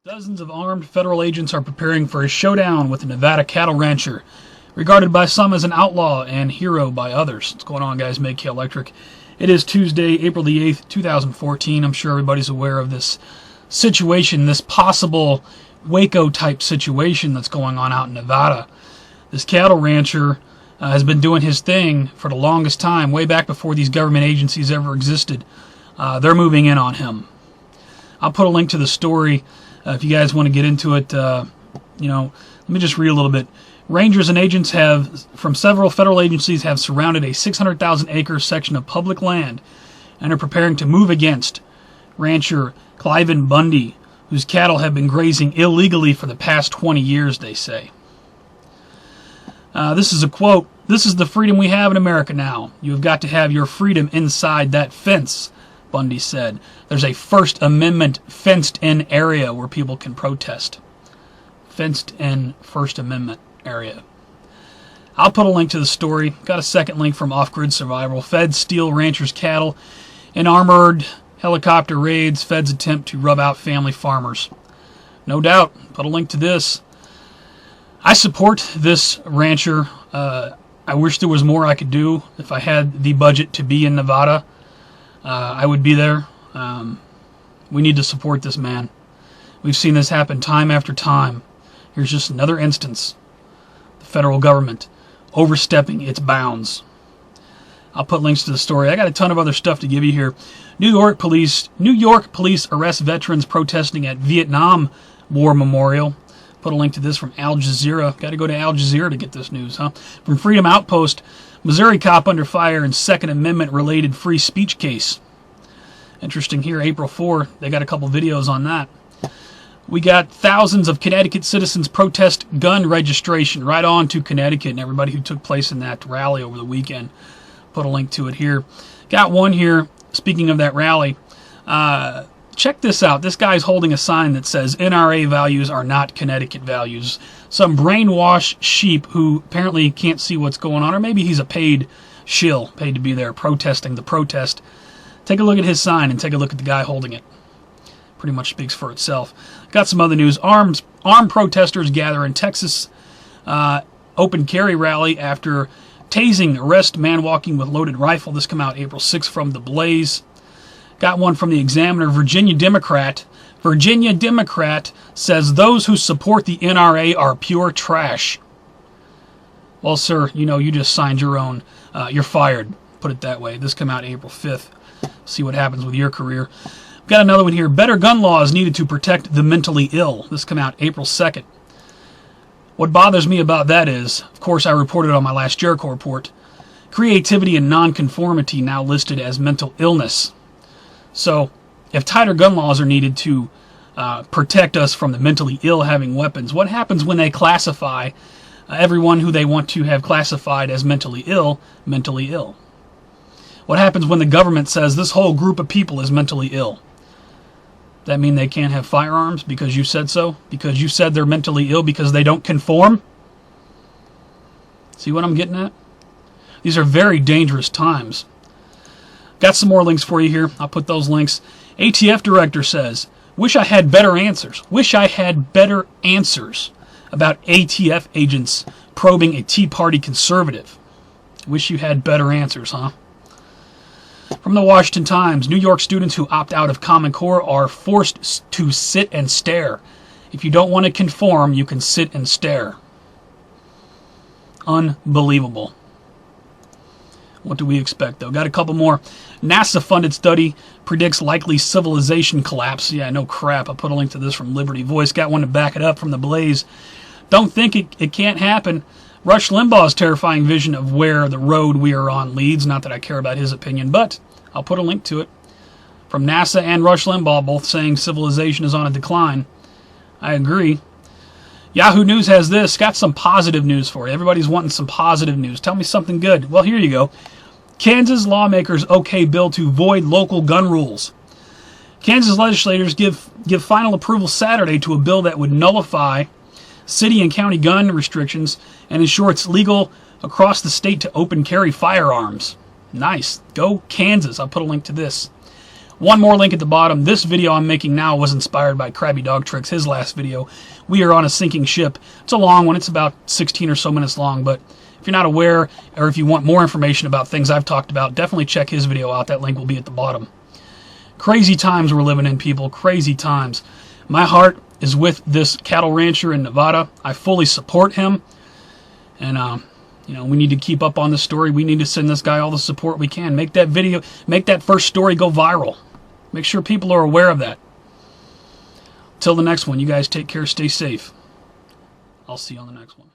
Dozens of armed federal agents are preparing for a showdown with a Nevada cattle rancher, regarded by some as an outlaw and hero by others. What's going on, guys? MaKaElectric. It is Tuesday, April the 8th, 2014. I'm sure everybody's aware of this situation, this possible Waco-type situation that's going on out in Nevada. This cattle rancher has been doing his thing for the longest time, way back before these government agencies ever existed. They're moving in on him. I'll put a link to the story if you guys want to get into it. Let me just read a little bit. Rangers and agents from several federal agencies have surrounded a 600,000-acre section of public land and are preparing to move against rancher Cliven Bundy, whose cattle have been grazing illegally for the past 20 years, they say. This is a quote. "This is the freedom we have in America now. You have got to have your freedom inside that fence," Bundy said. "There's a First Amendment fenced-in area where people can protest." Fenced-in First Amendment area. I'll put a link to the story. Got a second link from Off-Grid Survival. Feds steal ranchers' cattle in armored helicopter raids. Feds attempt to rub out family farmers. No doubt. Put a link to this. I support this rancher. I wish there was more I could do. If I had the budget to be in Nevada, I would be there. We need to support this man. We've seen this happen time after time. Here's just another instance. The federal government overstepping its bounds. I'll put links to the story. I got a ton of other stuff to give you here. New York police arrest veterans protesting at Vietnam War Memorial. Put a link to this from Al Jazeera. Got to go to Al Jazeera to get this news, huh? From Freedom Outpost, Missouri cop under fire in Second Amendment related free speech case. Interesting here, April 4. They got a couple videos on that. We got thousands of Connecticut citizens protest gun registration. Right on to Connecticut and everybody who took place in that rally over the weekend. Put a link to it here. Got one here, speaking of that rally. Check this out. This guy's holding a sign that says NRA values are not Connecticut values. Some brainwashed sheep who apparently can't see what's going on, or maybe he's a paid shill, paid to be there protesting the protest. Take a look at his sign and take a look at the guy holding it. Pretty much speaks for itself. Got some other news. Armed protesters gather in Texas open carry rally after tasing arrest man walking with loaded rifle. This come out April 6th from The Blaze. Got one from the Examiner. Virginia Democrat says those who support the NRA are pure trash. Well, sir, you just signed your own. You're fired. Put it that way. This come out April 5th. See what happens with your career. Got another one here. Better gun laws needed to protect the mentally ill. This come out April 2nd. What bothers me about that is, of course, I reported on my last Jericho report, creativity and non-conformity now listed as mental illness. So, if tighter gun laws are needed to protect us from the mentally ill having weapons, what happens when they classify everyone who they want to have classified as mentally ill, mentally ill? What happens when the government says this whole group of people is mentally ill? That mean they can't have firearms because you said so? Because you said they're mentally ill because they don't conform? See what I'm getting at? These are very dangerous times. Got some more links for you here. I'll put those links. ATF director says, wish I had better answers. Wish I had better answers about ATF agents probing a Tea Party conservative. Wish you had better answers, huh? From the Washington Times, New York students who opt out of Common Core are forced to sit and stare. If you don't want to conform, you can sit and stare. Unbelievable. What do we expect, though? Got a couple more. NASA-funded study predicts likely civilization collapse. Yeah, no crap. I put a link to this from Liberty Voice. Got one to back it up from The Blaze. Don't think it can't happen. Rush Limbaugh's terrifying vision of where the road we are on leads. Not that I care about his opinion, but I'll put a link to it. From NASA and Rush Limbaugh, both saying civilization is on a decline. I agree. Yahoo News has this. Got some positive news for you. Everybody's wanting some positive news. Tell me something good. Well, here you go. Kansas lawmakers okay bill to void local gun rules. Kansas legislators give final approval Saturday to a bill that would nullify city and county gun restrictions and ensure it's legal across the state to open carry firearms. Nice. Go Kansas. I'll put a link to this. One more link at the bottom. This video I'm making now was inspired by Krabby Dog Tricks, his last video. We are on a sinking ship. It's a long one. It's about 16 or so minutes long, but if you're not aware, or if you want more information about things I've talked about, definitely check his video out. That link will be at the bottom. Crazy times we're living in, people. Crazy times. My heart is with this cattle rancher in Nevada. I fully support him. And, you know, we need to keep up on this story. We need to send this guy all the support we can. Make that video, make that first story go viral. Make sure people are aware of that. Till the next one, you guys take care, stay safe. I'll see you on the next one.